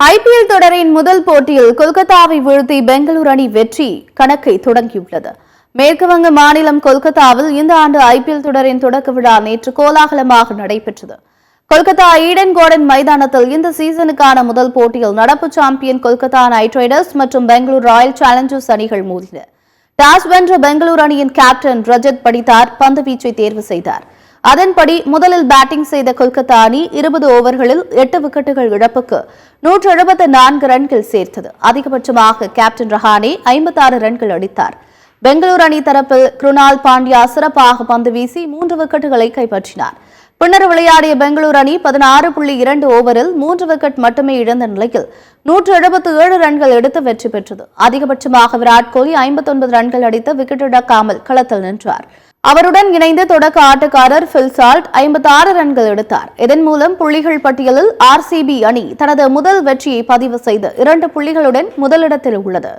IPL தொடரின் முதல் போட்டியில் கொல்கத்தாவை வீழ்த்தி பெங்களூரு அணி வெற்றி கணக்கை தொடங்கியுள்ளது. மேற்குவங்க மாநிலம் கொல்கத்தாவில் இந்த ஆண்டு ஐபிஎல் தொடரின் தொடக்க விழா நேற்று கோலாகலமாக நடைபெற்றது. கொல்கத்தா ஈடன் கார்டன் மைதானத்தில் இந்த சீசனுக்கான முதல் போட்டியில் நடப்பு சாம்பியன் கொல்கத்தா நைட் ரைடர்ஸ் மற்றும் பெங்களூரு ராயல் சேலஞ்சர்ஸ் அணிகள் மோதின. டாஸ் வென்ற பெங்களூரு அணியின் கேப்டன் ரஜத் படிதார் பந்து வீச்சை தேர்வு செய்தார். அதன்படி முதலில் பேட்டிங் செய்த கொல்கத்தா அணி 20 ஓவர்களில் 8 விக்கெட்டுகள் இழப்புக்கு 174 ரன்கள் சேர்த்தது. அதிகபட்சமாக கேப்டன் ரஹானே 56 ரன்கள் அடித்தார். பெங்களூரு அணி தரப்பில் குருணால் பாண்டியா சிறப்பாக பந்து வீசி 3 விக்கெட்டுகளை கைப்பற்றினார். பின்னர் விளையாடிய பெங்களூரு அணி 16.2 ஓவரில் 3 விக்கெட் மட்டுமே இழந்த நிலையில் 177 ரன்கள் எடுத்து வெற்றி பெற்றது. அதிகபட்சமாக விராட் கோலி 59 ரன்கள் அடித்து விக்கெட் இழக்காமல் களத்தில் நின்றார். அவருடன் இணைந்து தொடக்க ஆட்டக்காரர் பில் சால்ட் 56 ரன்கள் எடுத்தார். இதன் மூலம் புள்ளிகள் பட்டியலில் ஆர்சிபி அணி தனது முதல் வெற்றியை பதிவு செய்து 2 புள்ளிகளுடன் முதலிடத்தில் உள்ளது.